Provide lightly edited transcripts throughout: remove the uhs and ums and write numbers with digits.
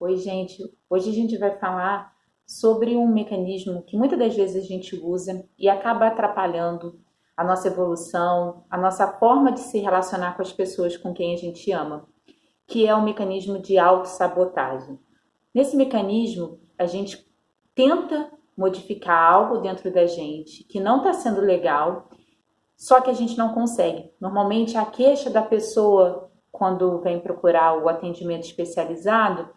Oi, gente. Hoje a gente vai falar sobre um mecanismo que muitas das vezes a gente usa e acaba atrapalhando a nossa evolução, a nossa forma de se relacionar com as pessoas com quem a gente ama, que é o mecanismo de autossabotagem. Nesse mecanismo, a gente tenta modificar algo dentro da gente que não está sendo legal, só que a gente não consegue. Normalmente, a queixa da pessoa, quando vem procurar o atendimento especializado,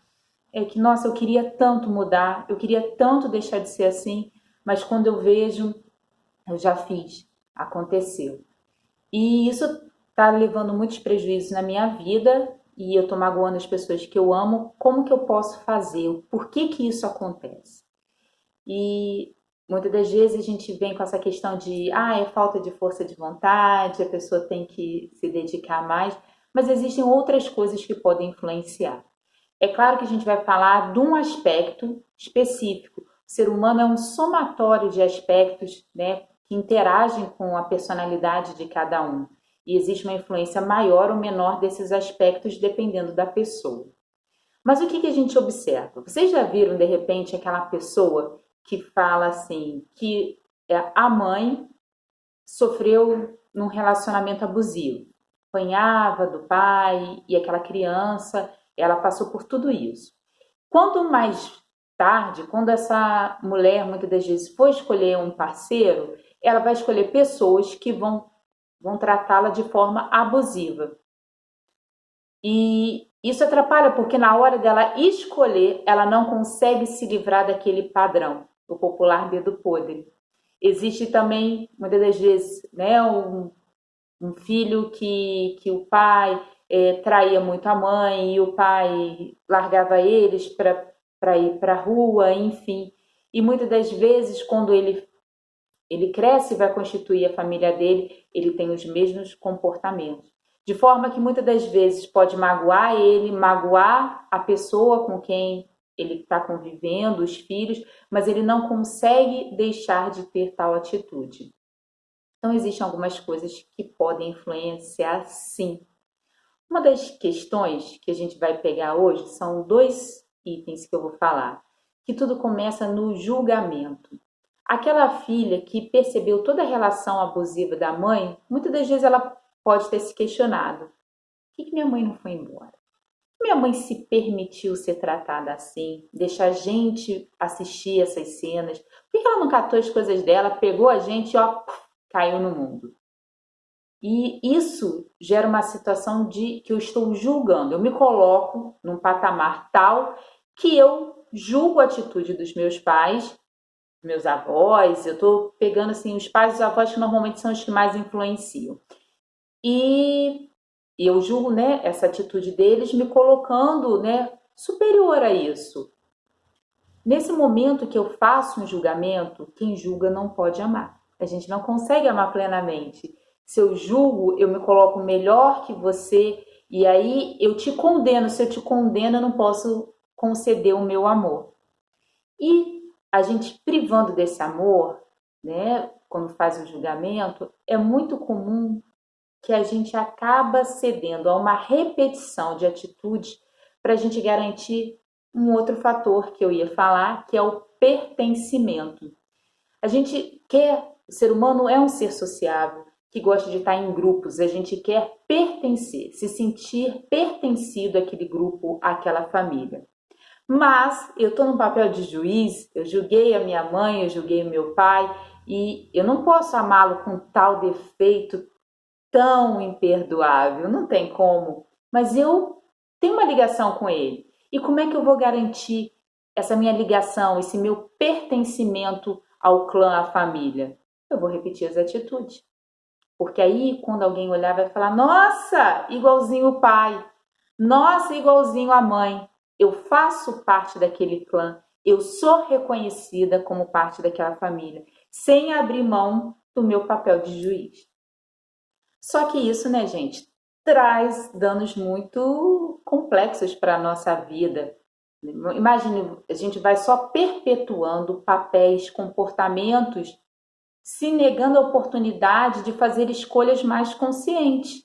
é que, nossa, eu queria tanto mudar, eu queria tanto deixar de ser assim, mas quando eu vejo, eu já fiz, aconteceu. E isso tá levando muitos prejuízos na minha vida e eu tô magoando as pessoas que eu amo. Como que eu posso fazer? Por que que isso acontece? E muitas das vezes a gente vem com essa questão de, é falta de força de vontade, a pessoa tem que se dedicar mais, mas existem outras coisas que podem influenciar. É claro que a gente vai falar de um aspecto específico. O ser humano é um somatório de aspectos, né, que interagem com a personalidade de cada um. E existe uma influência maior ou menor desses aspectos dependendo da pessoa. Mas o que que a gente observa? Vocês já viram, de repente, aquela pessoa que fala assim, que a mãe sofreu num relacionamento abusivo, apanhava do pai e aquela criança, ela passou por tudo isso. Quanto mais tarde, quando essa mulher muitas das vezes for escolher um parceiro, ela vai escolher pessoas que vão tratá-la de forma abusiva. E isso atrapalha porque na hora dela escolher, ela não consegue se livrar daquele padrão, o popular dedo podre. Existe também, muitas das vezes, né, um filho que o pai traía muito a mãe e o pai largava eles para ir para a rua, enfim. E muitas das vezes, quando ele cresce e vai constituir a família dele, ele tem os mesmos comportamentos. De forma que muitas das vezes pode magoar ele, magoar a pessoa com quem ele está convivendo, os filhos, mas ele não consegue deixar de ter tal atitude. Então, existem algumas coisas que podem influenciar, sim. Uma das questões que a gente vai pegar hoje são dois itens que eu vou falar, que tudo começa no julgamento. Aquela filha que percebeu toda a relação abusiva da mãe, muitas das vezes ela pode ter se questionado: por que minha mãe não foi embora? Minha mãe se permitiu ser tratada assim, deixar a gente assistir essas cenas. Por que ela não catou as coisas dela, pegou a gente e ó, caiu no mundo? E isso gera uma situação de que eu estou julgando. Eu me coloco num patamar tal que eu julgo a atitude dos meus pais, meus avós. Eu estou pegando assim os pais e os avós que normalmente são os que mais influenciam. E eu julgo, né, essa atitude deles, me colocando, né, superior a isso. Nesse momento que eu faço um julgamento, quem julga não pode amar. A gente não consegue amar plenamente. Se eu julgo, eu me coloco melhor que você e aí eu te condeno. Se eu te condeno, eu não posso conceder o meu amor. E a gente privando desse amor, né, quando faz o julgamento, é muito comum que a gente acaba cedendo a uma repetição de atitudes para a gente garantir um outro fator que eu ia falar, que é o pertencimento. A gente quer, o ser humano é um ser sociável, que gosta de estar em grupos, a gente quer pertencer, se sentir pertencido àquele grupo, àquela família. Mas eu estou no papel de juiz, eu julguei a minha mãe, eu julguei o meu pai, e eu não posso amá-lo com tal defeito tão imperdoável, não tem como. Mas eu tenho uma ligação com ele. E como é que eu vou garantir essa minha ligação, esse meu pertencimento ao clã, à família? Eu vou repetir as atitudes. Porque aí, quando alguém olhar, vai falar: nossa, igualzinho o pai. Nossa, igualzinho a mãe. Eu faço parte daquele clã. Eu sou reconhecida como parte daquela família, sem abrir mão do meu papel de juiz. Só que isso, né, gente, traz danos muito complexos para a nossa vida. Imagine, a gente vai só perpetuando papéis, comportamentos, se negando a oportunidade de fazer escolhas mais conscientes.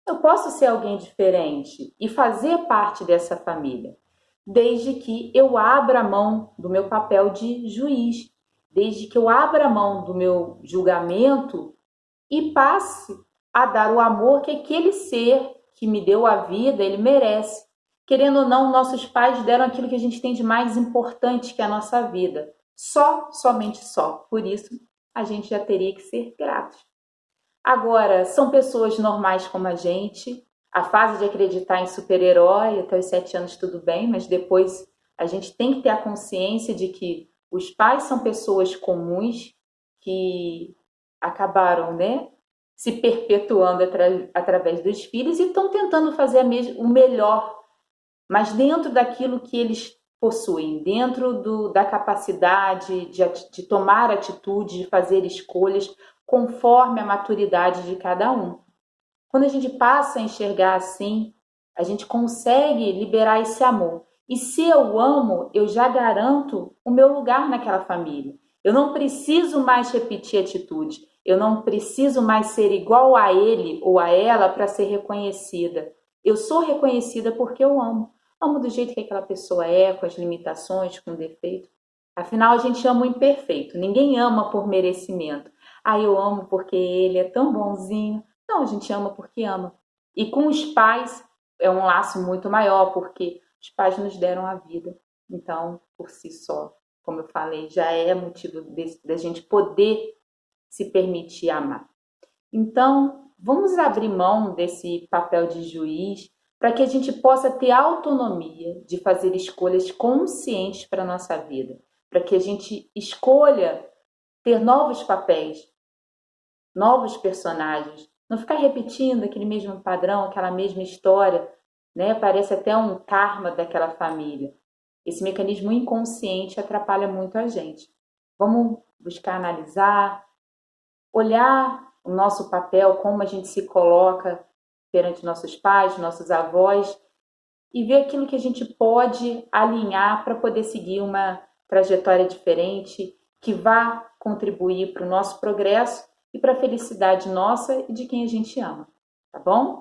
Eu posso ser alguém diferente e fazer parte dessa família. desde que eu abra mão do meu papel de juiz, desde que eu abra mão do meu julgamento e passe a dar o amor que aquele ser que me deu a vida, ele merece. Querendo ou não, nossos pais deram aquilo que a gente tem de mais importante, que é a nossa vida. Somente só. Por isso, a gente já teria que ser gratos. Agora, são pessoas normais como a gente. A fase de acreditar em super-herói, até os 7 anos tudo bem, mas depois a gente tem que ter a consciência de que os pais são pessoas comuns que acabaram, né, se perpetuando através dos filhos e estão tentando fazer o melhor, mas dentro daquilo que eles possuem, dentro da capacidade de tomar atitude, de fazer escolhas conforme a maturidade de cada um. Quando a gente passa a enxergar assim, a gente consegue liberar esse amor. E se eu amo, eu já garanto o meu lugar naquela família. Eu não preciso mais repetir atitude. Eu não preciso mais ser igual a ele ou a ela para ser reconhecida. Eu sou reconhecida porque eu amo. Amo do jeito que aquela pessoa é, com as limitações, com defeitos. Afinal, a gente ama o imperfeito. Ninguém ama por merecimento. Ah, eu amo porque ele é tão bonzinho. Não, a gente ama porque ama. E com os pais é um laço muito maior, porque os pais nos deram a vida. Então, por si só, como eu falei, já é motivo da gente poder se permitir amar. Então, vamos abrir mão desse papel de juiz para que a gente possa ter autonomia de fazer escolhas conscientes para a nossa vida, para que a gente escolha ter novos papéis, novos personagens, não ficar repetindo aquele mesmo padrão, aquela mesma história, né? Parece até um karma daquela família. Esse mecanismo inconsciente atrapalha muito a gente. Vamos buscar analisar, olhar o nosso papel, como a gente se coloca perante nossos pais, nossos avós, e ver aquilo que a gente pode alinhar para poder seguir uma trajetória diferente, que vá contribuir para o nosso progresso e para a felicidade nossa e de quem a gente ama, tá bom?